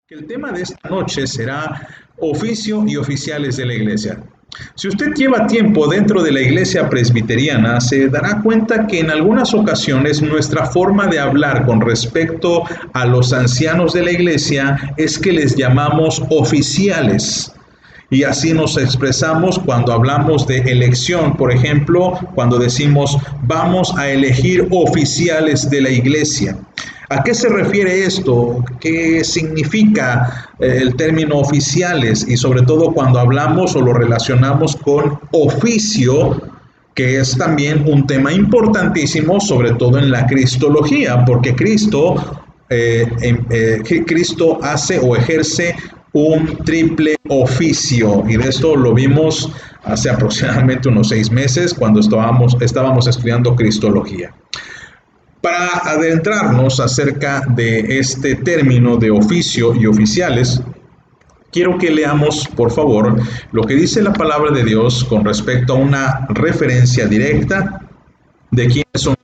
El tema de esta noche será oficio y oficiales de la iglesia. Si usted lleva tiempo dentro de la iglesia presbiteriana, se dará cuenta que en algunas ocasiones nuestra forma de hablar con respecto a los ancianos de la iglesia es que les llamamos oficiales. Y así nos expresamos cuando hablamos de elección, por ejemplo, cuando decimos vamos a elegir oficiales de la iglesia. ¿A qué se refiere esto? ¿Qué significa el término oficiales? Y sobre todo cuando hablamos o lo relacionamos con oficio, que es también un tema importantísimo, sobre todo en la cristología, porque Cristo hace o ejerce un triple oficio, y de esto lo vimos hace aproximadamente unos 6 meses cuando estábamos estudiando cristología. Para adentrarnos acerca de este término de oficio y oficiales, quiero que leamos, por favor, lo que dice la palabra de Dios con respecto a una referencia directa de quiénes son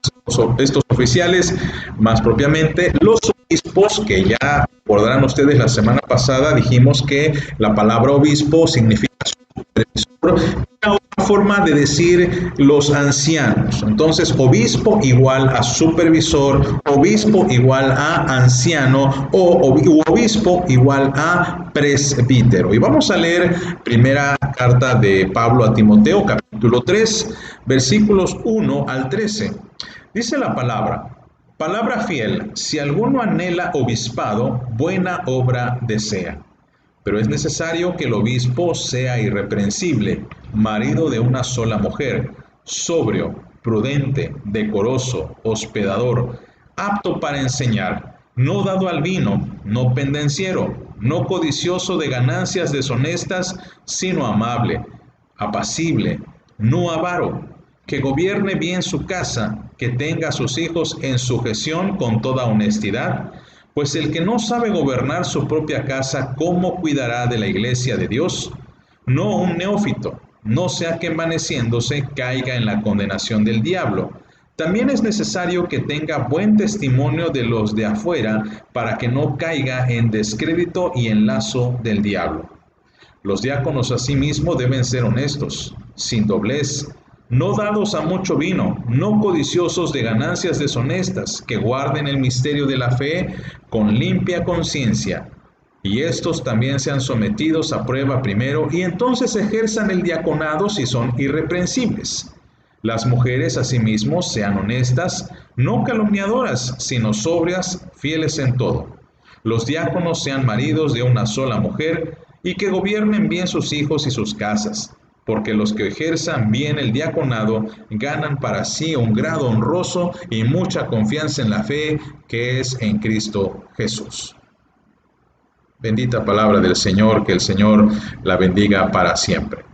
estos oficiales, más propiamente los obispos, que ya recordarán ustedes la semana pasada dijimos que la palabra obispo significa supervisor. Una forma de decir los ancianos. Entonces, obispo igual a supervisor, obispo igual a anciano o obispo igual a presbítero. Y vamos a leer primera carta de Pablo a Timoteo, capítulo 3, versículos 1 al 13. Dice la palabra fiel, si alguno anhela obispado, buena obra desea. Pero es necesario que el obispo sea irreprensible, marido de una sola mujer, sobrio, prudente, decoroso, hospedador, apto para enseñar, no dado al vino, no pendenciero, no codicioso de ganancias deshonestas, sino amable, apacible, no avaro, que gobierne bien su casa, que tenga a sus hijos en sujeción con toda honestidad. Pues el que no sabe gobernar su propia casa, ¿cómo cuidará de la iglesia de Dios? No un neófito, no sea que envaneciéndose caiga en la condenación del diablo. También es necesario que tenga buen testimonio de los de afuera, para que no caiga en descrédito y en lazo del diablo. Los diáconos asimismo deben ser honestos, sin doblez, no dados a mucho vino, no codiciosos de ganancias deshonestas, que guarden el misterio de la fe con limpia conciencia. Y estos también sean sometidos a prueba primero, y entonces ejerzan el diaconado si son irreprensibles. Las mujeres asimismo sean honestas, no calumniadoras, sino sobrias, fieles en todo. Los diáconos sean maridos de una sola mujer, y que gobiernen bien sus hijos y sus casas, porque los que ejerzan bien el diaconado ganan para sí un grado honroso y mucha confianza en la fe que es en Cristo Jesús. Bendita palabra del Señor, que el Señor la bendiga para siempre.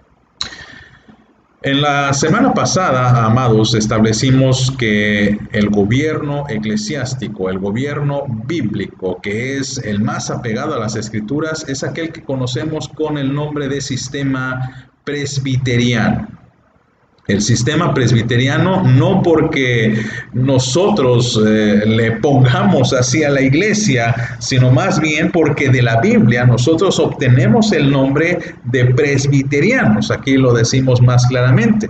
En la semana pasada, amados, establecimos que el gobierno eclesiástico, el gobierno bíblico, que es el más apegado a las Escrituras, es aquel que conocemos con el nombre de sistema presbiteriano. El sistema presbiteriano no porque nosotros le pongamos así a la iglesia, sino más bien porque de la Biblia nosotros obtenemos el nombre de presbiterianos. Aquí lo decimos más claramente.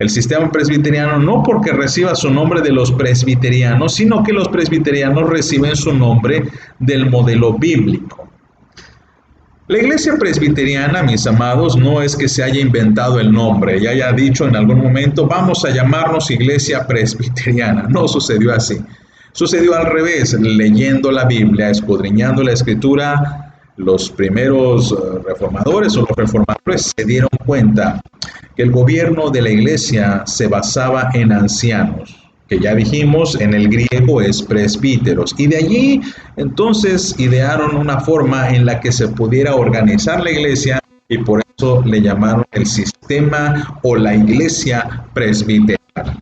El sistema presbiteriano no porque reciba su nombre de los presbiterianos, sino que los presbiterianos reciben su nombre del modelo bíblico. La iglesia presbiteriana, mis amados, no es que se haya inventado el nombre y haya dicho en algún momento vamos a llamarnos iglesia presbiteriana. No sucedió así. Sucedió al revés, leyendo la Biblia, escudriñando la Escritura, los primeros reformadores o los reformadores se dieron cuenta que el gobierno de la iglesia se basaba en ancianos, que ya dijimos en el griego es presbíteros, y de allí entonces idearon una forma en la que se pudiera organizar la iglesia y por eso le llamaron el sistema o la iglesia presbiteriana.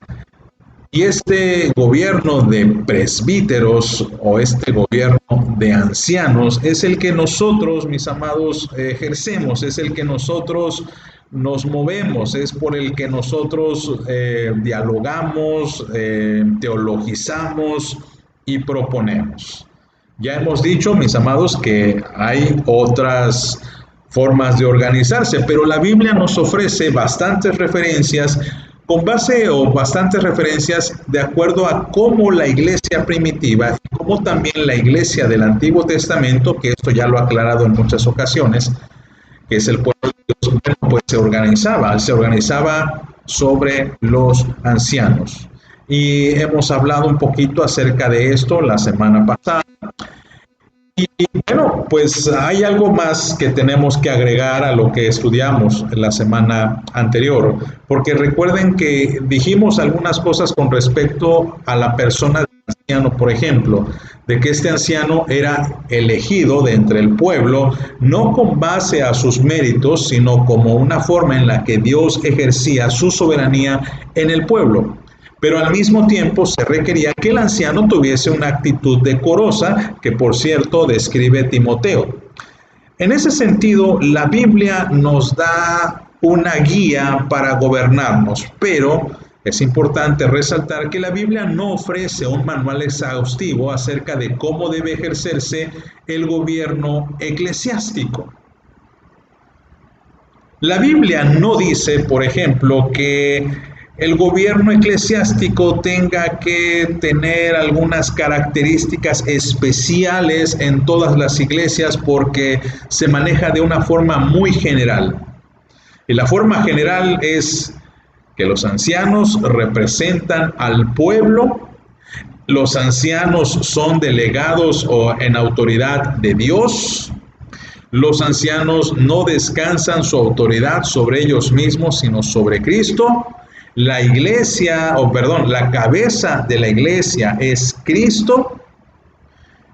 Y este gobierno de presbíteros o este gobierno de ancianos es el que nosotros, mis amados, ejercemos, es el que nosotros nos movemos, es por el que nosotros dialogamos, teologizamos y proponemos. Ya hemos dicho, mis amados, que hay otras formas de organizarse, pero la Biblia nos ofrece bastantes referencias con base o bastantes referencias de acuerdo a cómo la iglesia primitiva y como también la iglesia del Antiguo Testamento, que esto ya lo ha aclarado en muchas ocasiones, que es el pueblo de Dios, bueno, pues se organizaba sobre los ancianos. Y hemos hablado un poquito acerca de esto la semana pasada. Y bueno, pues hay algo más que tenemos que agregar a lo que estudiamos la semana anterior, porque recuerden que dijimos algunas cosas con respecto a la persona del anciano, por ejemplo, de que este anciano era elegido de entre el pueblo, no con base a sus méritos, sino como una forma en la que Dios ejercía su soberanía en el pueblo. Pero al mismo tiempo se requería que el anciano tuviese una actitud decorosa, que por cierto describe Timoteo. En ese sentido, la Biblia nos da una guía para gobernarnos, pero es importante resaltar que la Biblia no ofrece un manual exhaustivo acerca de cómo debe ejercerse el gobierno eclesiástico. La Biblia no dice, por ejemplo, que el gobierno eclesiástico tenga que tener algunas características especiales en todas las iglesias porque se maneja de una forma muy general. Y la forma general es que los ancianos representan al pueblo, los ancianos son delegados o en autoridad de Dios. Los ancianos no descansan su autoridad sobre ellos mismos, sino sobre Cristo. La iglesia, la cabeza de la iglesia es Cristo.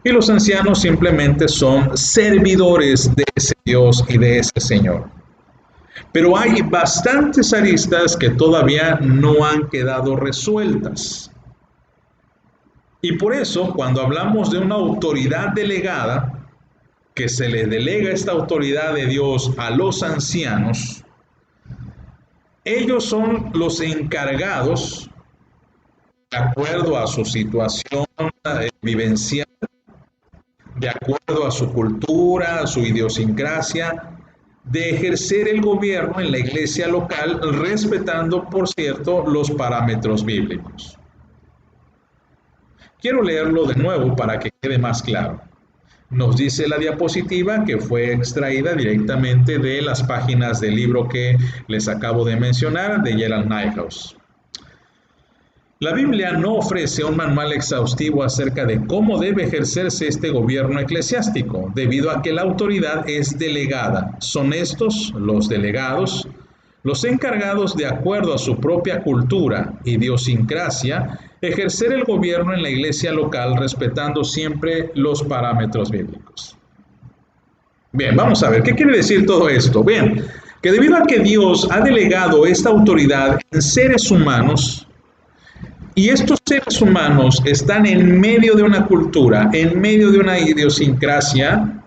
Y los ancianos simplemente son servidores de ese Dios y de ese Señor. Pero hay bastantes aristas que todavía no han quedado resueltas. Y por eso, cuando hablamos de una autoridad delegada, que se le delega esta autoridad de Dios a los ancianos, ellos son los encargados, de acuerdo a su situación vivencial, de acuerdo a su cultura, a su idiosincrasia, de ejercer el gobierno en la iglesia local, respetando, por cierto, los parámetros bíblicos. Quiero leerlo de nuevo para que quede más claro. Nos dice la diapositiva, que fue extraída directamente de las páginas del libro que les acabo de mencionar, de Gerald Niehaus. La Biblia no ofrece un manual exhaustivo acerca de cómo debe ejercerse este gobierno eclesiástico, debido a que la autoridad es delegada. Son estos, los delegados, los encargados, de acuerdo a su propia cultura, idiosincrasia, ejercer el gobierno en la iglesia local, respetando siempre los parámetros bíblicos. Bien, vamos a ver, ¿qué quiere decir todo esto? Bien, que debido a que Dios ha delegado esta autoridad en seres humanos, y estos seres humanos están en medio de una cultura, en medio de una idiosincrasia,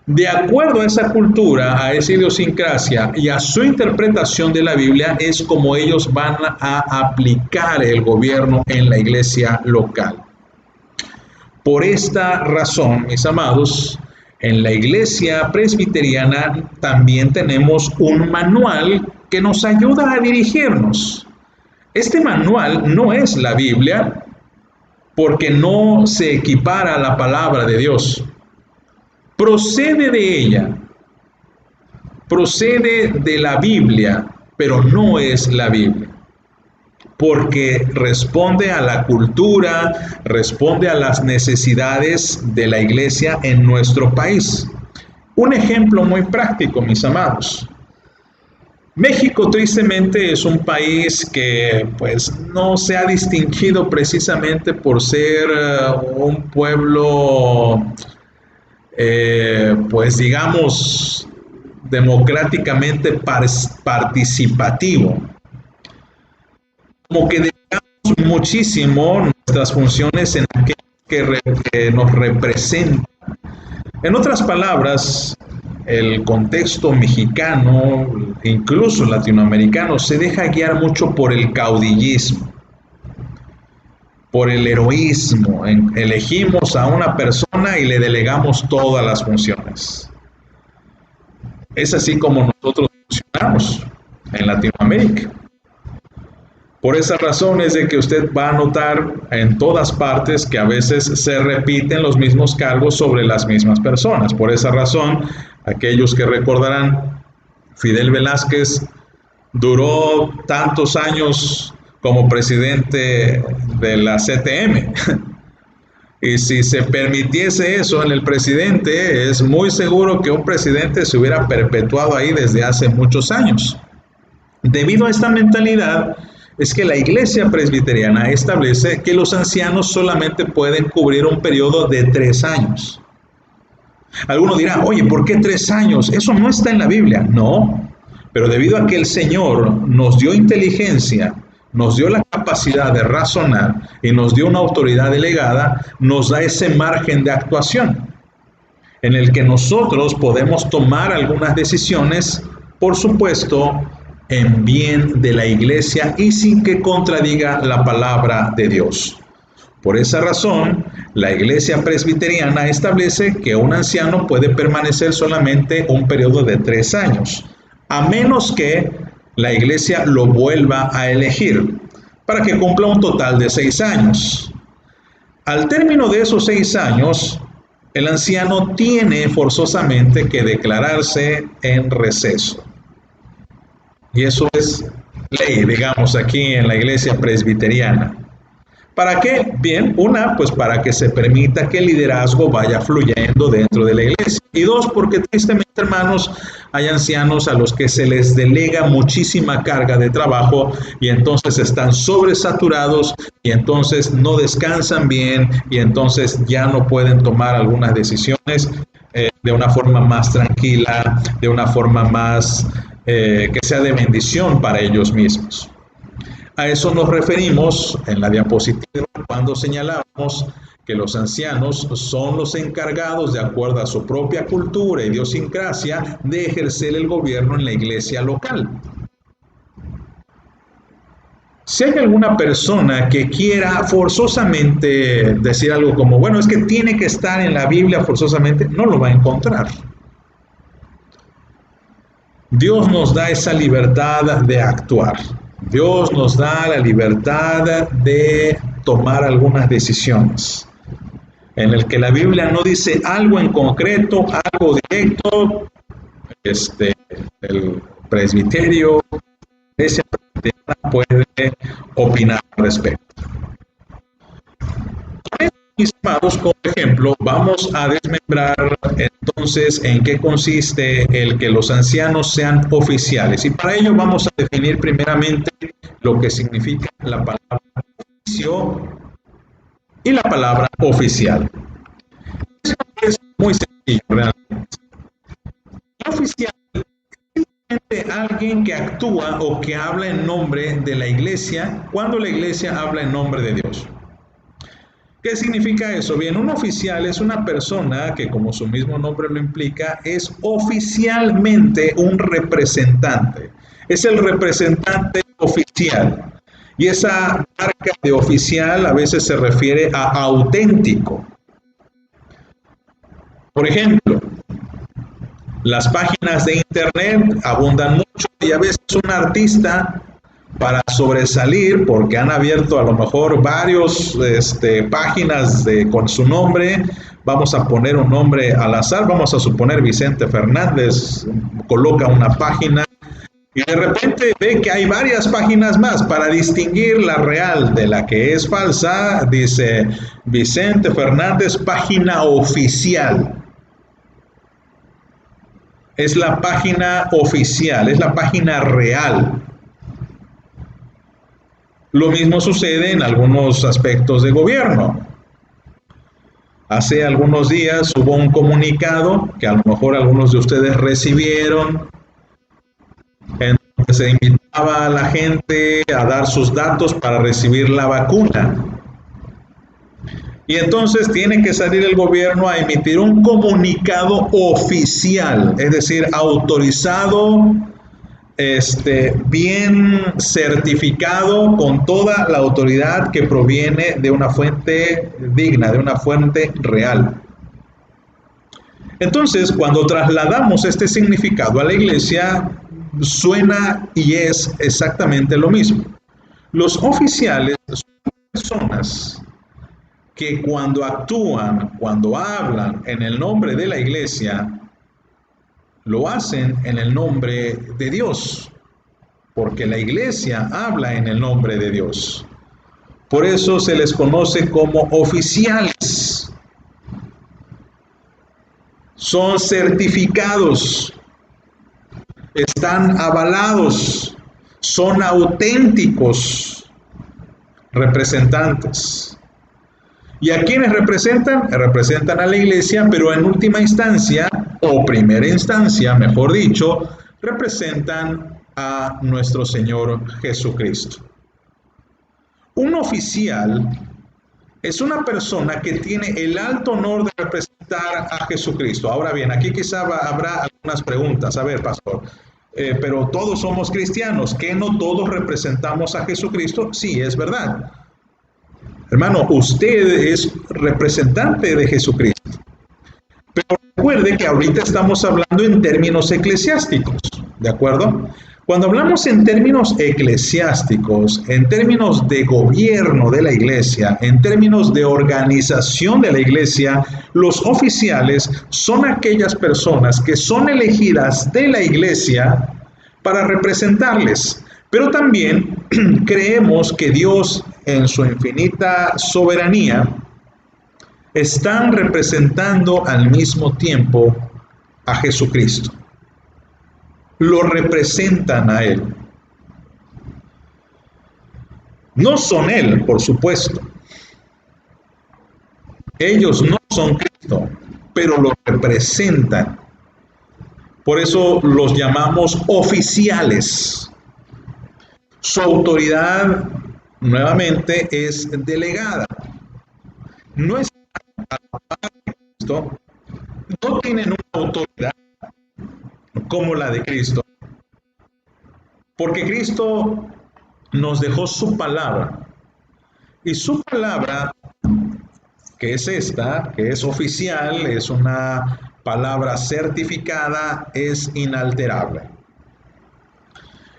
de acuerdo a esa cultura, a esa idiosincrasia y a su interpretación de la Biblia, es como ellos van a aplicar el gobierno en la iglesia local. Por esta razón, mis amados, en la iglesia presbiteriana también tenemos un manual que nos ayuda a dirigirnos. Este manual no es la Biblia porque no se equipara a la palabra de Dios. Procede de ella, procede de la Biblia, pero no es la Biblia, porque responde a la cultura, responde a las necesidades de la iglesia en nuestro país. Un ejemplo muy práctico, mis amados. México tristemente es un país que pues no se ha distinguido precisamente por ser un pueblo pues digamos democráticamente participativo, como que dejamos muchísimo nuestras funciones en aquello que nos representa. En otras palabras, el contexto mexicano, incluso latinoamericano, se deja guiar mucho por el caudillismo. por el heroísmo. Elegimos a una persona y le delegamos todas las funciones. Es así como nosotros funcionamos en Latinoamérica. Por esa razón es de que usted va a notar en todas partes que a veces se repiten los mismos cargos sobre las mismas personas. Por esa razón, aquellos que recordarán, Fidel Velázquez duró tantos años como presidente de la CTM. Y si se permitiese eso en el presidente, es muy seguro que un presidente se hubiera perpetuado ahí desde hace muchos años. Debido a esta mentalidad, es que la Iglesia Presbiteriana establece que los ancianos solamente pueden cubrir un periodo de 3 años. Alguno dirá, oye, ¿por qué 3 años? Eso no está en la Biblia. No, pero debido a que el Señor nos dio inteligencia, nos dio la capacidad de razonar y nos dio una autoridad delegada, nos da ese margen de actuación en el que nosotros podemos tomar algunas decisiones, por supuesto, en bien de la iglesia y sin que contradiga la palabra de Dios. Por esa razón, la iglesia presbiteriana establece que un anciano puede permanecer solamente un periodo de 3 años, a menos que la iglesia lo vuelva a elegir para que cumpla un total de 6 años. Al término de esos 6 años, el anciano tiene forzosamente que declararse en receso. Y eso es ley, digamos, aquí en la iglesia presbiteriana. ¿Para qué? Bien, una, pues para que se permita que el liderazgo vaya fluyendo dentro de la iglesia. Y 2, porque tristemente, hermanos, hay ancianos a los que se les delega muchísima carga de trabajo y entonces están sobresaturados y entonces no descansan bien y entonces ya no pueden tomar algunas decisiones de una forma más tranquila, de una forma más que sea de bendición para ellos mismos. A eso nos referimos en la diapositiva cuando señalamos que los ancianos son los encargados, de acuerdo a su propia cultura y idiosincrasia, de ejercer el gobierno en la iglesia local. Si hay alguna persona que quiera forzosamente decir algo como, bueno, es que tiene que estar en la Biblia forzosamente, no lo va a encontrar. Dios nos da esa libertad de actuar. Dios nos da la libertad de tomar algunas decisiones, en el que la Biblia no dice algo en concreto, algo directo, el presbiterio, la iglesia presbiteriana puede opinar al respecto. Mis amados, como ejemplo, vamos a desmembrar entonces en qué consiste el que los ancianos sean oficiales. Y para ello vamos a definir primeramente lo que significa la palabra oficio y la palabra oficial. Eso es muy sencillo realmente. El oficial es simplemente alguien que actúa o que habla en nombre de la iglesia cuando la iglesia habla en nombre de Dios. ¿Qué significa eso? Bien, un oficial es una persona que, como su mismo nombre lo implica, es oficialmente un representante. Es el representante oficial. Y esa marca de oficial a veces se refiere a auténtico. Por ejemplo, las páginas de internet abundan mucho y a veces un artista, para sobresalir, porque han abierto a lo mejor varios páginas con su nombre, vamos a poner un nombre al azar, vamos a suponer Vicente Fernández, coloca una página y de repente ve que hay varias páginas más. Para distinguir la real de la que es falsa, dice Vicente Fernández, página oficial. Es la página oficial, es la página real. Lo mismo sucede en algunos aspectos de gobierno. Hace algunos días hubo un comunicado que a lo mejor algunos de ustedes recibieron, en donde se invitaba a la gente a dar sus datos para recibir la vacuna. Y entonces tiene que salir el gobierno a emitir un comunicado oficial, es decir, autorizado bien certificado con toda la autoridad que proviene de una fuente digna, de una fuente real. Entonces, cuando trasladamos este significado a la iglesia, suena y es exactamente lo mismo. Los oficiales son personas que cuando actúan, cuando hablan en el nombre de la iglesia, lo hacen en el nombre de Dios, porque la iglesia habla en el nombre de Dios. Por eso se les conoce como oficiales. Son certificados, están avalados, son auténticos representantes. ¿Y a quiénes representan? Representan a la iglesia, pero en última instancia, o primera instancia, mejor dicho, representan a nuestro Señor Jesucristo. Un oficial es una persona que tiene el alto honor de representar a Jesucristo. Ahora bien, aquí quizá habrá algunas preguntas. A ver, pastor, pero todos somos cristianos, ¿que no todos representamos a Jesucristo? Sí, es verdad. Hermano, usted es representante de Jesucristo. Pero recuerde que ahorita estamos hablando en términos eclesiásticos, ¿de acuerdo? Cuando hablamos en términos eclesiásticos, en términos de gobierno de la iglesia, en términos de organización de la iglesia, los oficiales son aquellas personas que son elegidas de la iglesia para representarles. Pero también creemos que Dios, en su infinita soberanía, están representando al mismo tiempo a Jesucristo. Lo representan a Él. No son Él, por supuesto. Ellos no son Cristo, pero lo representan. Por eso los llamamos oficiales. Su autoridad, nuevamente, es delegada. No es Cristo, no tienen una autoridad como la de Cristo, porque Cristo nos dejó su palabra, y su palabra, que es esta, que es oficial, es una palabra certificada, es inalterable.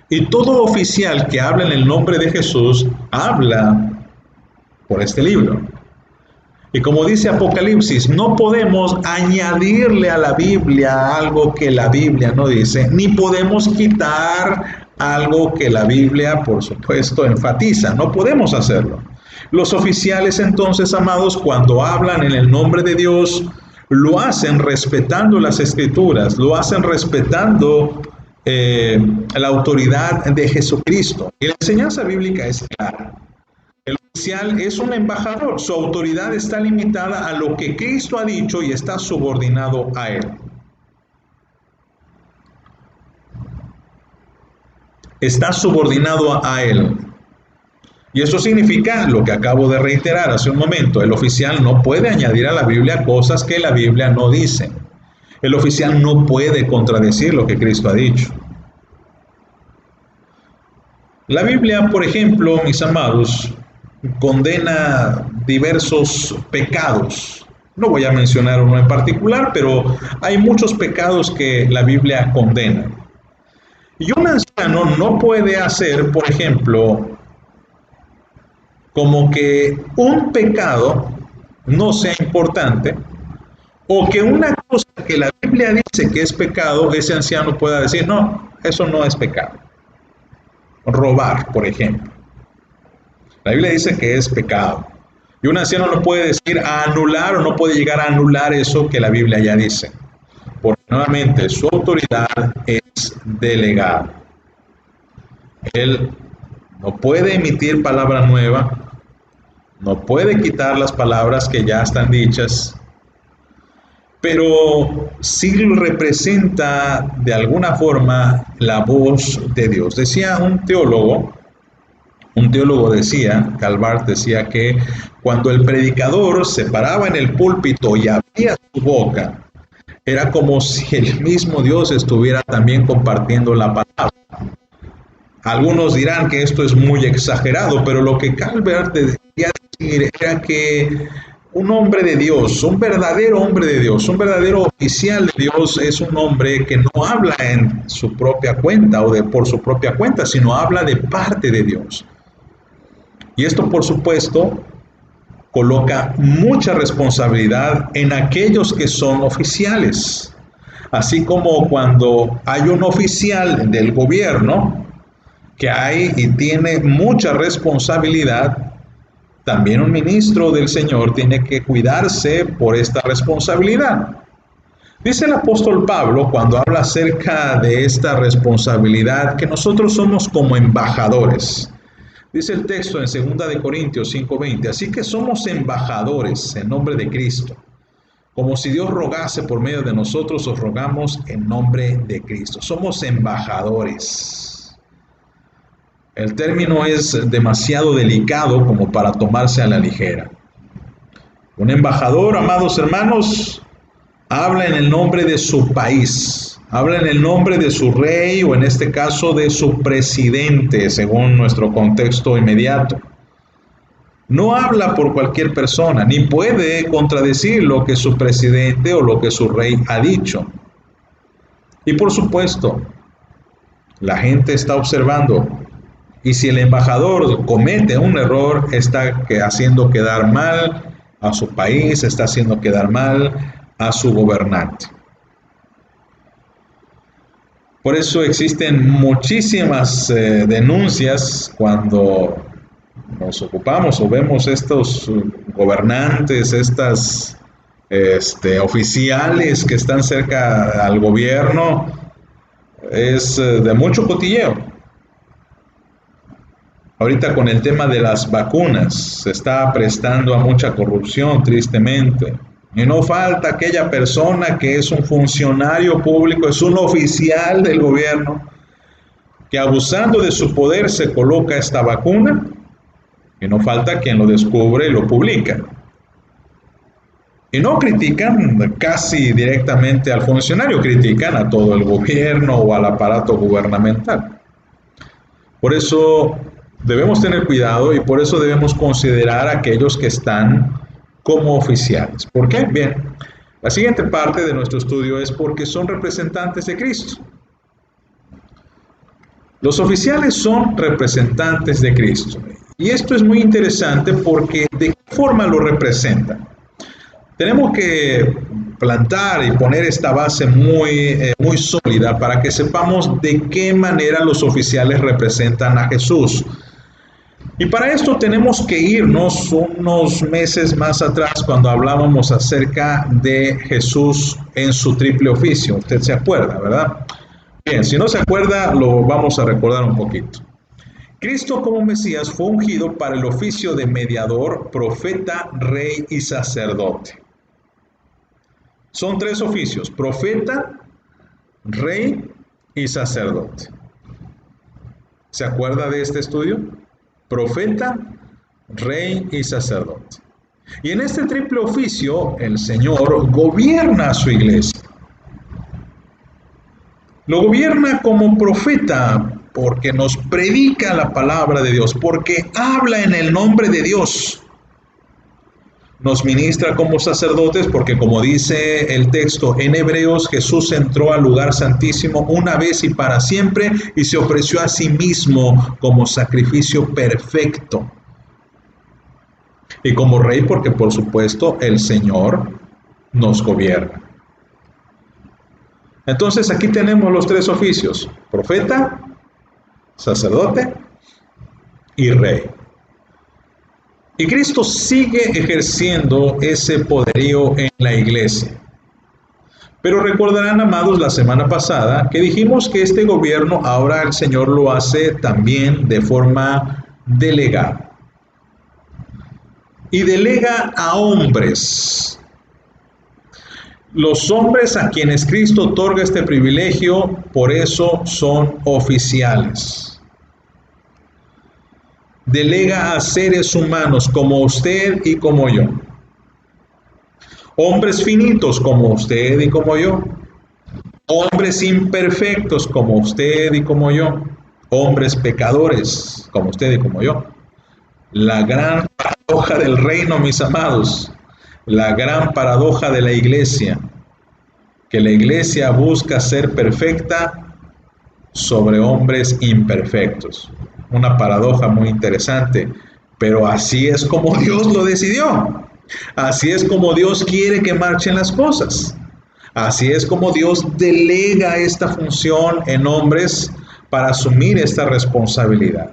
Y todo oficial que habla en el nombre de Jesús, habla por este libro. Y como dice Apocalipsis, no podemos añadirle a la Biblia algo que la Biblia no dice, ni podemos quitar algo que la Biblia, por supuesto, enfatiza. No podemos hacerlo. Los oficiales, entonces, amados, cuando hablan en el nombre de Dios, lo hacen respetando las Escrituras, lo hacen respetando la autoridad de Jesucristo. Y la enseñanza bíblica es clara. El oficial es un embajador, su autoridad está limitada a lo que Cristo ha dicho y está subordinado a Él. Está subordinado a Él. Y eso significa lo que acabo de reiterar hace un momento. El oficial no puede añadir a la Biblia cosas que la Biblia no dice. El oficial no puede contradecir lo que Cristo ha dicho. La Biblia, por ejemplo, mis amados, condena diversos pecados. No voy a mencionar uno en particular, pero hay muchos pecados que la Biblia condena. Y un anciano no puede hacer, por ejemplo, como que un pecado no sea importante, o que una cosa que la Biblia dice que es pecado, ese anciano pueda decir, no, eso no es pecado. Robar, por ejemplo. La Biblia dice que es pecado. Y un anciano no puede decir anular o no puede llegar a anular eso que la Biblia ya dice. Porque nuevamente su autoridad es delegada. Él no puede emitir palabra nueva, no puede quitar las palabras que ya están dichas, pero sí representa de alguna forma la voz de Dios. Decía un teólogo decía, Calvart decía que cuando el predicador se paraba en el púlpito y abría su boca, Era como si el mismo Dios estuviera también compartiendo la palabra. Algunos dirán que esto es muy exagerado, pero lo que Calvert quería decir era que un hombre de Dios, un verdadero hombre de Dios, un verdadero oficial de Dios es un hombre que no habla en su propia cuenta o por su propia cuenta, sino habla de parte de Dios. Y esto, por supuesto, coloca mucha responsabilidad en aquellos que son oficiales. Así como cuando hay un oficial del gobierno que hay y tiene mucha responsabilidad, también un ministro del Señor tiene que cuidarse por esta responsabilidad. Dice el apóstol Pablo cuando habla acerca de esta responsabilidad que nosotros somos como embajadores. Dice el texto en 2 de Corintios 5:20, así que somos embajadores en nombre de Cristo. Como si Dios rogase por medio de nosotros, os rogamos en nombre de Cristo. Somos embajadores. El término es demasiado delicado como para tomarse a la ligera. Un embajador, amados hermanos, habla en el nombre de su país, habla en el nombre de su rey o en este caso de su presidente, según nuestro contexto inmediato. No habla por cualquier persona, ni puede contradecir lo que su presidente o lo que su rey ha dicho. Y por supuesto, la gente está observando. Y si el embajador comete un error, está haciendo quedar mal a su país, está haciendo quedar mal a su gobernante. Por eso existen muchísimas denuncias cuando nos ocupamos o vemos estos gobernantes, estas oficiales que están cerca al gobierno, es de mucho cotilleo. Ahorita con el tema de las vacunas se está prestando a mucha corrupción, tristemente. Y no falta aquella persona que es un funcionario público, es un oficial del gobierno, que abusando de su poder se coloca esta vacuna, y no falta quien lo descubre y lo publica. Y no critican casi directamente al funcionario, critican a todo el gobierno o al aparato gubernamental. Por eso debemos tener cuidado y por eso debemos considerar a aquellos que están como oficiales. ¿Por qué? Bien, la siguiente parte de nuestro estudio es porque son representantes de Cristo. Los oficiales son representantes de Cristo. Y esto es muy interesante porque ¿de qué forma lo representan? Tenemos que plantar y poner esta base muy sólida para que sepamos de qué manera los oficiales representan a Jesús. Y para esto tenemos que irnos unos meses más atrás cuando hablábamos acerca de Jesús en su triple oficio. Usted se acuerda, ¿verdad? Bien, si no se acuerda, lo vamos a recordar un poquito. Cristo como Mesías fue ungido para el oficio de mediador, profeta, rey y sacerdote. Son tres oficios: profeta, rey y sacerdote. ¿Se acuerda de este estudio? Profeta, rey y sacerdote. Y en este triple oficio, el Señor gobierna a su iglesia. Lo gobierna como profeta porque nos predica la palabra de Dios, porque habla en el nombre de Dios. Nos ministra como sacerdotes porque, como dice el texto en Hebreos, Jesús entró al lugar santísimo una vez y para siempre y se ofreció a sí mismo como sacrificio perfecto. Y como rey porque, por supuesto, el Señor nos gobierna. Entonces aquí tenemos los tres oficios: profeta, sacerdote y rey. Y Cristo sigue ejerciendo ese poderío en la iglesia. Pero recordarán, amados, la semana pasada que dijimos que este gobierno ahora el Señor lo hace también de forma delegada. Y delega a hombres. Los hombres a quienes Cristo otorga este privilegio, por eso son oficiales. Delega a seres humanos como usted y como yo. hombres finitos como usted y como yo, hombres imperfectos como usted y como yo, hombres pecadores como usted y como yo. La gran paradoja del reino, mis amados, la gran paradoja de la iglesia, que la iglesia busca ser perfecta sobre hombres imperfectos. Una paradoja muy interesante, pero así es como Dios lo decidió. Así es como Dios quiere que marchen las cosas. Así es como Dios delega esta función en hombres para asumir esta responsabilidad.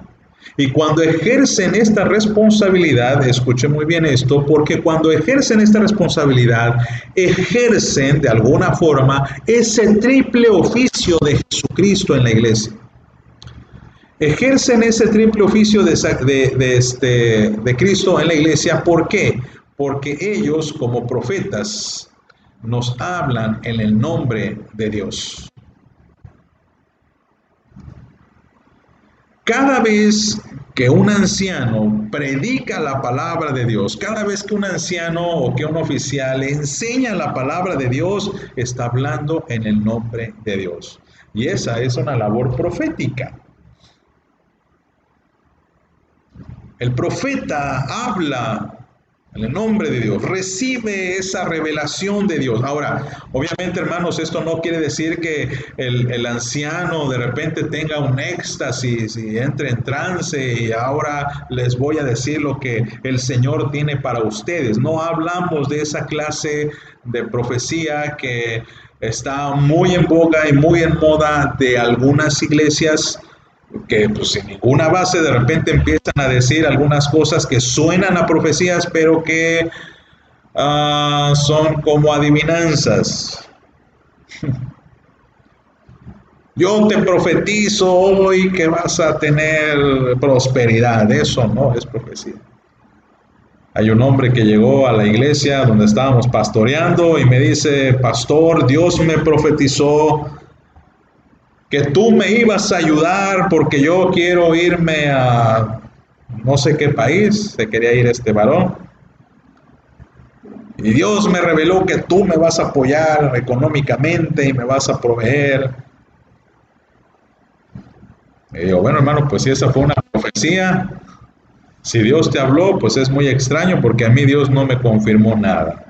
Y cuando ejercen esta responsabilidad, escuchen muy bien esto, porque cuando ejercen esta responsabilidad, ejercen de alguna forma ese triple oficio de Jesucristo en la iglesia. Ejercen ese triple oficio de Cristo en la iglesia. ¿Por qué? Porque ellos, como profetas, nos hablan en el nombre de Dios. Cada vez que un anciano predica la palabra de Dios, cada vez que un anciano o que un oficial enseña la palabra de Dios, está hablando en el nombre de Dios. Y esa es una labor profética. El profeta habla en el nombre de Dios, recibe esa revelación de Dios. Ahora, obviamente, hermanos, esto no quiere decir que el anciano de repente tenga un éxtasis y entre en trance y ahora les voy a decir lo que el Señor tiene para ustedes. No hablamos de esa clase de profecía que está muy en boga y muy en moda de algunas iglesias, que pues sin ninguna base de repente empiezan a decir algunas cosas que suenan a profecías, pero que son como adivinanzas. Yo te profetizo hoy que vas a tener prosperidad. Eso no es profecía. Hay un hombre que llegó a la iglesia donde estábamos pastoreando y me dice: pastor, Dios me profetizó que tú me ibas a ayudar porque yo quiero irme a no sé qué país, se quería ir este varón. Y Dios me reveló que tú me vas a apoyar económicamente y me vas a proveer. Y digo, bueno, hermano, pues si esa fue una profecía, si Dios te habló, pues es muy extraño porque a mí Dios no me confirmó nada.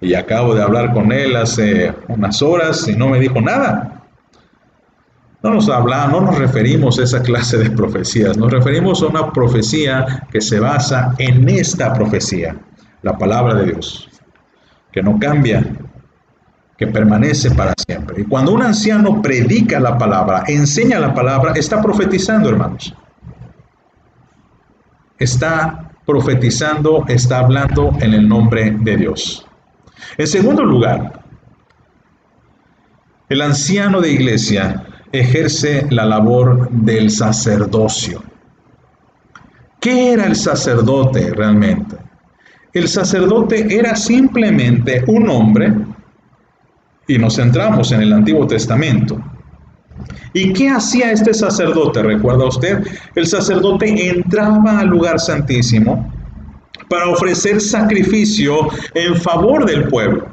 Y acabo de hablar con él hace unas horas y no me dijo nada. No nos referimos a esa clase de profecías, nos referimos a una profecía que se basa en esta profecía, la palabra de Dios, que no cambia, que permanece para siempre. Y cuando un anciano predica la palabra, enseña la palabra, está profetizando, hermanos. Está profetizando, está hablando en el nombre de Dios. En segundo lugar, el anciano de iglesia ejerce la labor del sacerdocio. ¿Qué era el sacerdote realmente? El sacerdote era simplemente un hombre, y nos centramos en el Antiguo Testamento. ¿Y qué hacía este sacerdote? ¿Recuerda usted? El sacerdote entraba al lugar santísimo para ofrecer sacrificio en favor del pueblo.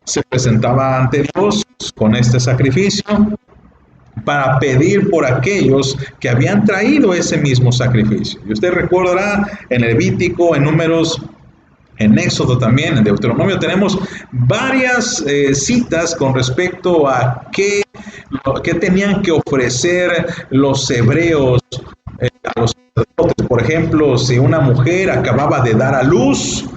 Se presentaba ante Dios con este sacrificio para pedir por aquellos que habían traído ese mismo sacrificio. Y usted recordará en Levítico, en Números, en Éxodo también, en Deuteronomio, tenemos varias citas con respecto a qué tenían que ofrecer los hebreos a los sacerdotes. Por ejemplo, si una mujer acababa de dar a luz,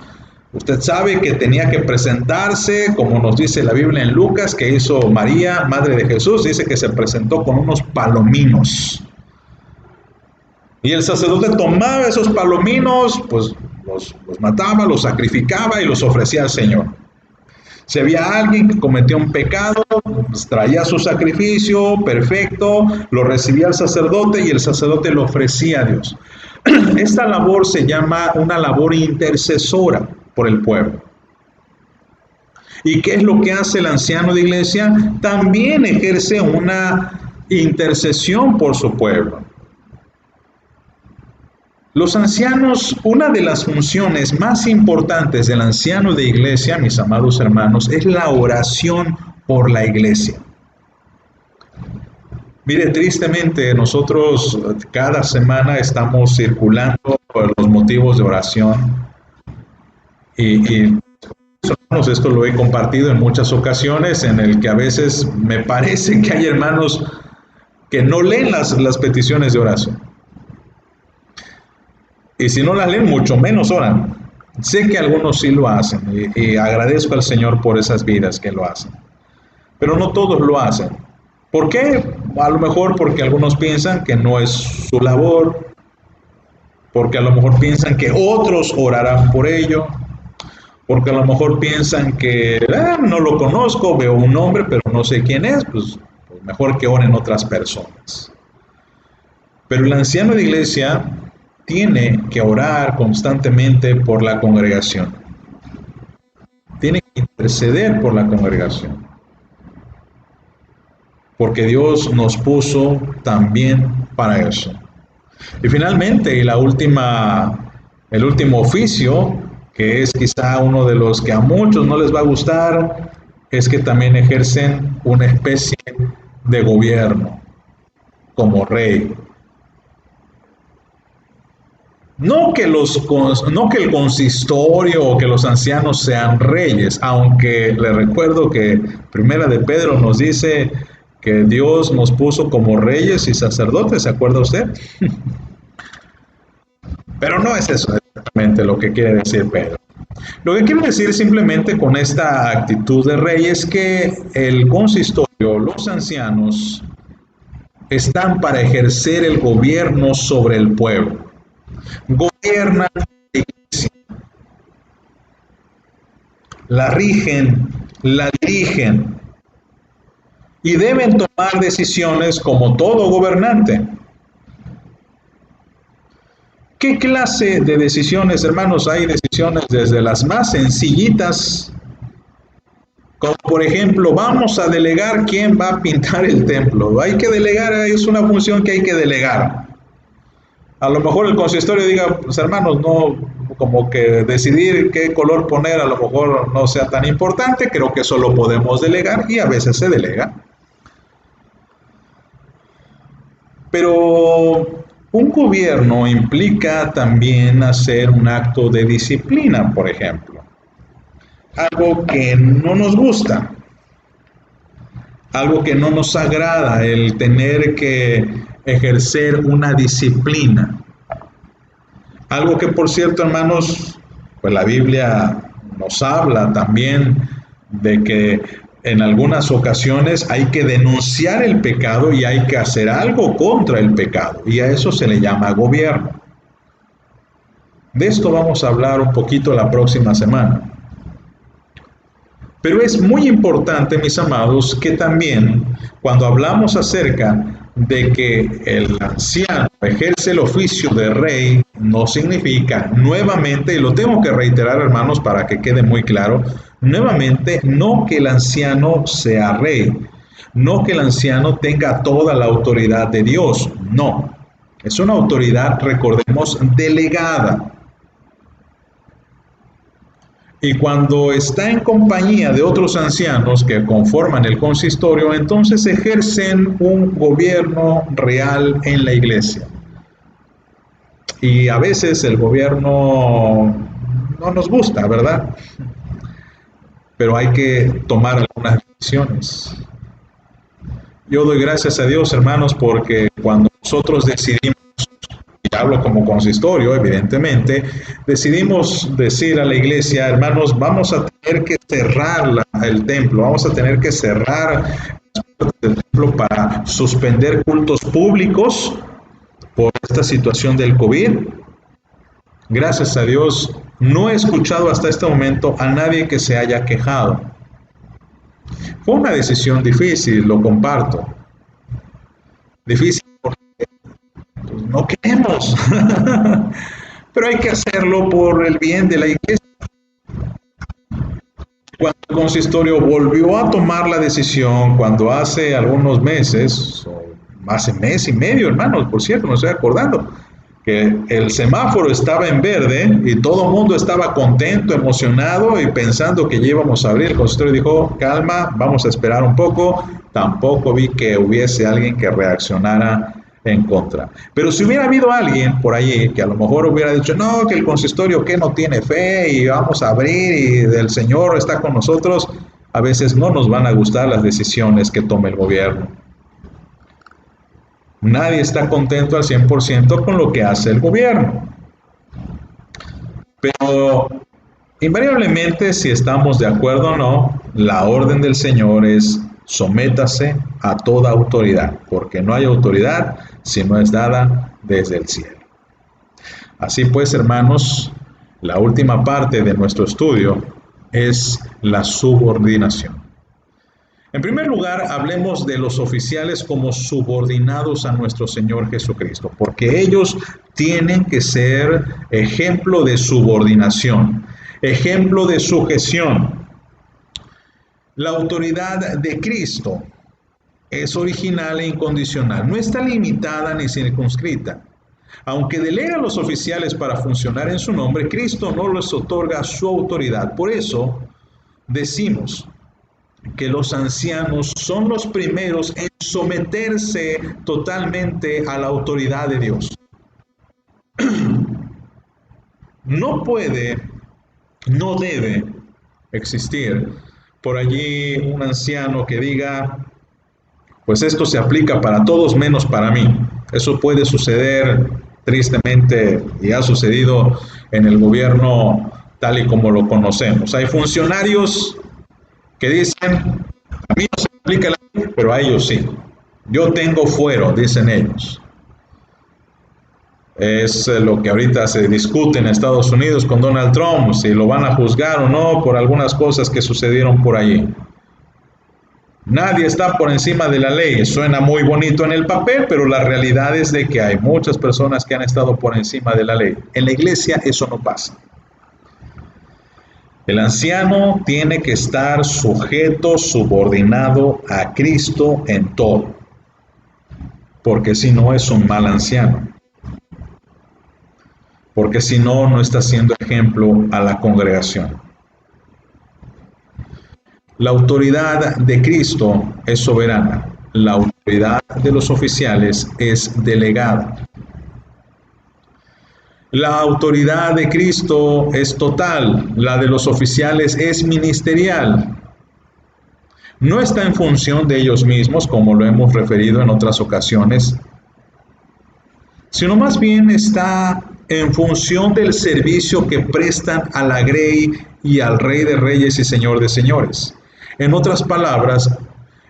usted sabe que tenía que presentarse, como nos dice la Biblia en Lucas, que hizo María, madre de Jesús, dice que se presentó con unos palominos. Y el sacerdote tomaba esos palominos, pues los mataba, los sacrificaba y los ofrecía al Señor. Si había alguien que cometía un pecado, pues traía su sacrificio, perfecto, lo recibía el sacerdote y el sacerdote lo ofrecía a Dios. Esta labor se llama una labor intercesora por el pueblo. ¿Y qué es lo que hace el anciano de iglesia? También ejerce una intercesión por su pueblo. Los ancianos, una de las funciones más importantes del anciano de iglesia, mis amados hermanos, es la oración por la iglesia. Mire, tristemente nosotros cada semana estamos circulando por los motivos de oración y hermanos, esto lo he compartido en muchas ocasiones en el que a veces me parece que hay hermanos que no leen las peticiones de oración. Y si no las leen, mucho menos oran. Sé que algunos sí lo hacen y agradezco al Señor por esas vidas que lo hacen. Pero no todos lo hacen. ¿Por qué? A lo mejor porque algunos piensan que no es su labor, porque a lo mejor piensan que otros orarán por ello, porque a lo mejor piensan que no lo conozco, veo un nombre, pero no sé quién es, pues mejor que oren otras personas. Pero el anciano de iglesia tiene que orar constantemente por la congregación. Tiene que interceder por la congregación. Porque Dios nos puso también para eso. Y finalmente, el último oficio, que es quizá uno de los que a muchos no les va a gustar, es que también ejercen una especie de gobierno como rey. No que el consistorio o que los ancianos sean reyes, aunque le recuerdo que Primera de Pedro nos dice que Dios nos puso como reyes y sacerdotes, ¿se acuerda usted? Pero no es eso exactamente lo que quiere decir Pedro. Lo que quiere decir simplemente con esta actitud de rey es que el consistorio, los ancianos, están para ejercer el gobierno sobre el pueblo. Gobiernan la iglesia, la rigen, la dirigen y deben tomar decisiones como todo gobernante. ¿Qué clase de decisiones, hermanos? Hay decisiones desde las más sencillitas, como por ejemplo, vamos a delegar quién va a pintar el templo. Hay que delegar, es una función que hay que delegar. A lo mejor el consistorio diga, pues hermanos, no, como que decidir qué color poner a lo mejor no sea tan importante, creo que eso lo podemos delegar y a veces se delega. Pero un gobierno implica también hacer un acto de disciplina, por ejemplo. Algo que no nos gusta, algo que no nos agrada, el tener que ejercer una disciplina. Algo que, por cierto, hermanos, pues la Biblia nos habla también de que en algunas ocasiones hay que denunciar el pecado y hay que hacer algo contra el pecado, y a eso se le llama gobierno. De esto vamos a hablar un poquito la próxima semana. Pero es muy importante, mis amados, que también cuando hablamos acerca de que el anciano ejerce el oficio de rey, no significa nuevamente, y lo tengo que reiterar, hermanos, para que quede muy claro, nuevamente, no que el anciano sea rey, no que el anciano tenga toda la autoridad de Dios, no. Es una autoridad, recordemos, delegada. Y cuando está en compañía de otros ancianos que conforman el consistorio, entonces ejercen un gobierno real en la iglesia. Y a veces el gobierno no nos gusta, ¿verdad? Pero hay que tomar algunas decisiones. Yo doy gracias a Dios, hermanos, porque cuando nosotros decidimos, y hablo como consistorio, evidentemente, decidimos decir a la iglesia, hermanos, vamos a tener que cerrar el templo, vamos a tener que cerrar las puertas del templo para suspender cultos públicos por esta situación del COVID. Gracias a Dios, no he escuchado hasta este momento a nadie que se haya quejado. Fue una decisión difícil, lo comparto. Difícil porque no queremos, pero hay que hacerlo por el bien de la iglesia. Cuando el consistorio volvió a tomar la decisión, cuando hace algunos meses, o hace mes y medio, hermanos, por cierto, me estoy acordando, que el semáforo estaba en verde y todo el mundo estaba contento, emocionado y pensando que ya íbamos a abrir. El consistorio dijo, calma, vamos a esperar un poco. Tampoco vi que hubiese alguien que reaccionara en contra. Pero si hubiera habido alguien por allí que a lo mejor hubiera dicho, no, que el consistorio que no tiene fe y vamos a abrir y el Señor está con nosotros, a veces no nos van a gustar las decisiones que tome el gobierno. Nadie está contento al 100% con lo que hace el gobierno. Pero invariablemente, si estamos de acuerdo o no, la orden del Señor es sométase a toda autoridad, porque no hay autoridad si no es dada desde el cielo. Así pues, hermanos, la última parte de nuestro estudio es la subordinación. En primer lugar, hablemos de los oficiales como subordinados a nuestro Señor Jesucristo, porque ellos tienen que ser ejemplo de subordinación, ejemplo de sujeción. La autoridad de Cristo es original e incondicional, no está limitada ni circunscrita. Aunque delega a los oficiales para funcionar en su nombre, Cristo no les otorga su autoridad. Por eso decimos que los ancianos son los primeros en someterse totalmente a la autoridad de Dios. No puede, no debe existir por allí un anciano que diga, pues esto se aplica para todos menos para mí. Eso puede suceder tristemente y ha sucedido en el gobierno tal y como lo conocemos. Hay funcionarios que dicen, a mí no se me aplica la ley, pero a ellos sí. Yo tengo fuero, dicen ellos. Es lo que ahorita se discute en Estados Unidos con Donald Trump, si lo van a juzgar o no por algunas cosas que sucedieron por allí. Nadie está por encima de la ley. Suena muy bonito en el papel, pero la realidad es de que hay muchas personas que han estado por encima de la ley. En la iglesia eso no pasa. El anciano tiene que estar sujeto, subordinado a Cristo en todo, porque si no es un mal anciano, porque si no, no está siendo ejemplo a la congregación. La autoridad de Cristo es soberana, la autoridad de los oficiales es delegada. La autoridad de Cristo es total, la de los oficiales es ministerial. No está en función de ellos mismos, como lo hemos referido en otras ocasiones, sino más bien está en función del servicio que prestan a la grey y al Rey de Reyes y Señor de Señores. En otras palabras,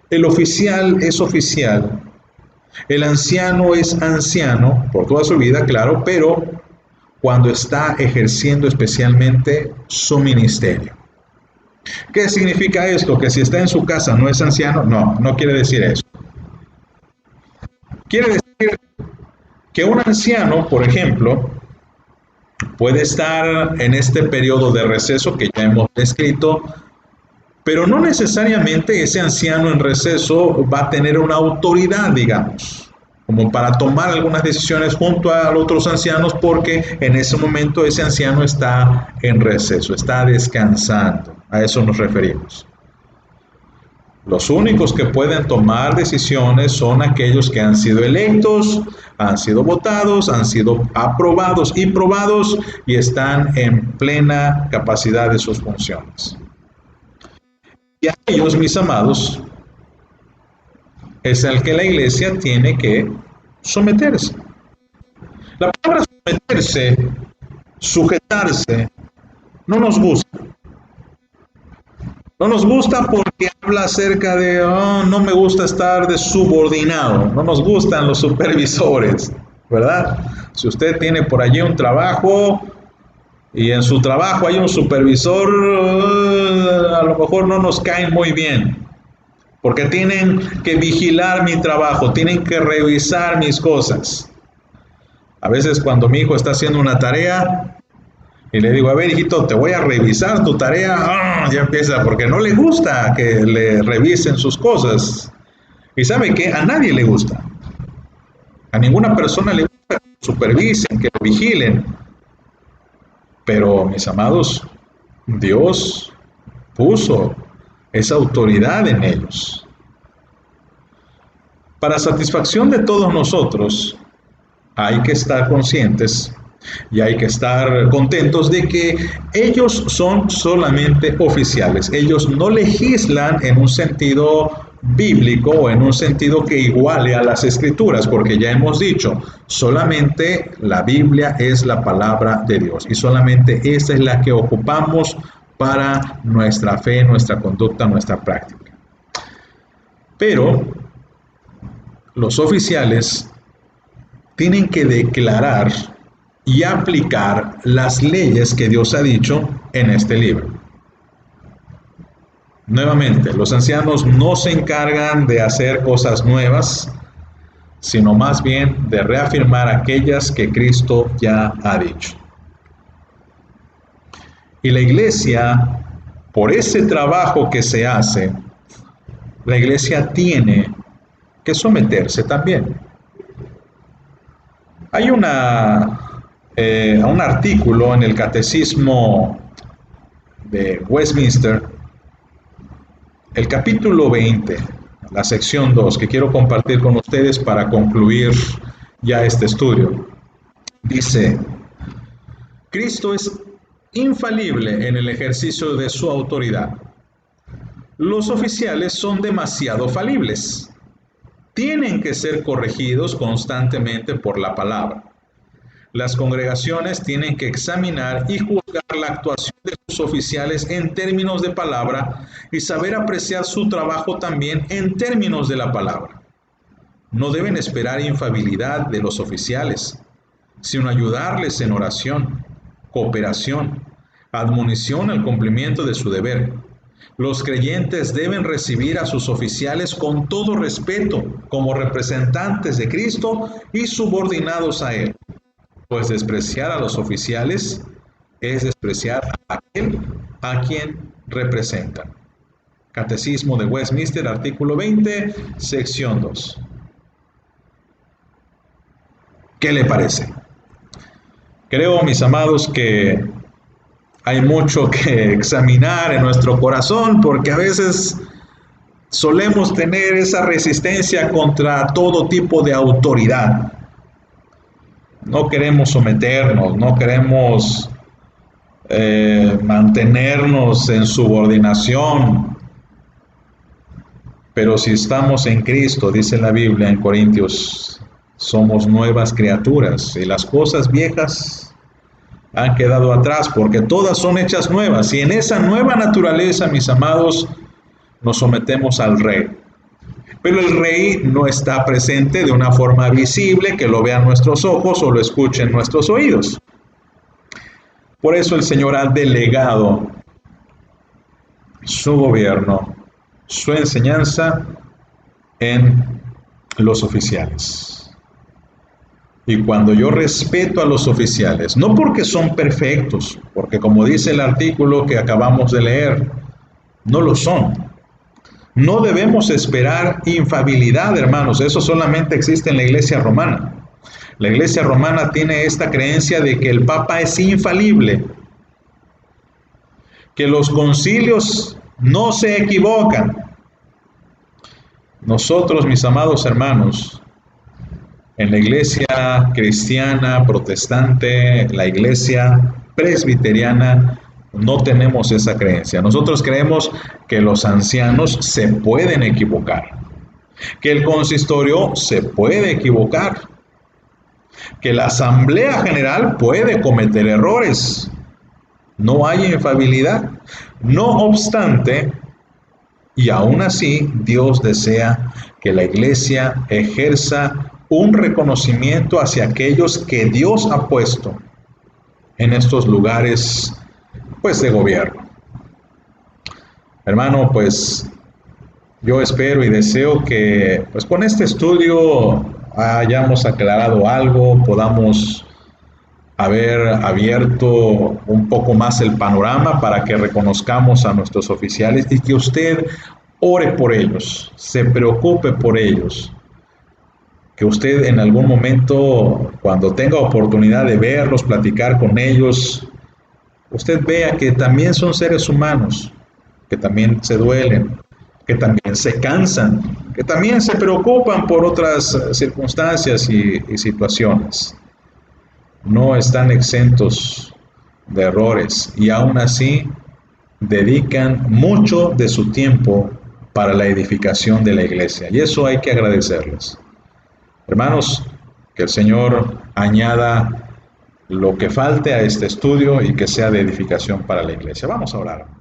el oficial es oficial, el anciano es anciano, por toda su vida, claro, pero cuando está ejerciendo especialmente su ministerio. ¿Qué significa esto? ¿Que si está en su casa no es anciano? No, no quiere decir eso. Quiere decir que un anciano, por ejemplo, puede estar en este periodo de receso que ya hemos descrito, pero no necesariamente ese anciano en receso va a tener una autoridad, digamos, como para tomar algunas decisiones junto a los otros ancianos, porque en ese momento ese anciano está en receso, está descansando. A eso nos referimos. Los únicos que pueden tomar decisiones son aquellos que han sido electos, han sido votados, han sido aprobados y probados y están en plena capacidad de sus funciones. Y a ellos, mis amados, es al que la iglesia tiene que someterse. La palabra someterse, sujetarse, no nos gusta. No nos gusta porque habla acerca de, no me gusta estar de subordinado, no nos gustan los supervisores, ¿verdad? Si usted tiene por allí un trabajo y en su trabajo hay un supervisor, a lo mejor no nos caen muy bien. Porque tienen que vigilar mi trabajo, tienen que revisar mis cosas. A veces cuando mi hijo está haciendo una tarea y le digo, a ver, hijito, te voy a revisar tu tarea, ya empieza, porque no le gusta que le revisen sus cosas. Y ¿sabe qué? A nadie le gusta. A ninguna persona le gusta que supervisen, que lo vigilen. Pero, mis amados, Dios puso esa autoridad en ellos. Para satisfacción de todos nosotros, hay que estar conscientes y hay que estar contentos de que ellos son solamente oficiales. Ellos no legislan en un sentido bíblico o en un sentido que iguale a las escrituras, porque ya hemos dicho, solamente la Biblia es la palabra de Dios y solamente esa es la que ocupamos para nuestra fe, nuestra conducta, nuestra práctica. Pero los oficiales tienen que declarar y aplicar las leyes que Dios ha dicho en este libro. Nuevamente, los ancianos no se encargan de hacer cosas nuevas, sino más bien de reafirmar aquellas que Cristo ya ha dicho. Y la iglesia, por ese trabajo que se hace, la iglesia tiene que someterse también. Hay un artículo en el Catecismo de Westminster, el capítulo 20, la sección 2, que quiero compartir con ustedes para concluir ya este estudio. Dice: Cristo es infalible en el ejercicio de su autoridad. Los oficiales son demasiado falibles. Tienen que ser corregidos constantemente por la palabra. Las congregaciones tienen que examinar y juzgar la actuación de sus oficiales en términos de palabra y saber apreciar su trabajo también en términos de la palabra. No deben esperar infalibilidad de los oficiales, sino ayudarles en oración, cooperación, admonición al cumplimiento de su deber. Los creyentes deben recibir a sus oficiales con todo respeto, como representantes de Cristo y subordinados a Él. Pues despreciar a los oficiales es despreciar a aquel a quien representan. Catecismo de Westminster, artículo 20, sección 2. ¿Qué le parece? Creo, mis amados, que hay mucho que examinar en nuestro corazón, porque a veces solemos tener esa resistencia contra todo tipo de autoridad. No queremos someternos, no queremos mantenernos en subordinación. Pero si estamos en Cristo, dice la Biblia en Corintios, somos nuevas criaturas y las cosas viejas han quedado atrás, porque todas son hechas nuevas. Y en esa nueva naturaleza, mis amados, nos sometemos al Rey. Pero el Rey no está presente de una forma visible, que lo vean nuestros ojos o lo escuchen nuestros oídos. Por eso el Señor ha delegado su gobierno, su enseñanza en los oficiales. Y cuando yo respeto a los oficiales, no porque son perfectos, porque como dice el artículo que acabamos de leer, no lo son. No debemos esperar infalibilidad, hermanos. Eso solamente existe en la Iglesia romana. La Iglesia romana tiene esta creencia de que el Papa es infalible, que los concilios no se equivocan. Nosotros, mis amados hermanos, en la Iglesia cristiana, protestante, la Iglesia presbiteriana, no tenemos esa creencia. Nosotros creemos que los ancianos se pueden equivocar, que el consistorio se puede equivocar, que la asamblea general puede cometer errores. No hay infalibilidad. No obstante, y aún así, Dios desea que la iglesia ejerza un reconocimiento hacia aquellos que Dios ha puesto en estos lugares de gobierno. Hermano, pues yo espero y deseo que con este estudio hayamos aclarado algo, podamos haber abierto un poco más el panorama para que reconozcamos a nuestros oficiales y que usted ore por ellos, se preocupe por ellos, que usted en algún momento, cuando tenga oportunidad de verlos, platicar con ellos, usted vea que también son seres humanos, que también se duelen, que también se cansan, que también se preocupan por otras circunstancias y situaciones. No están exentos de errores y aún así dedican mucho de su tiempo para la edificación de la iglesia. Y eso hay que agradecerles. Hermanos, que el Señor añada lo que falte a este estudio y que sea de edificación para la iglesia. Vamos a orar.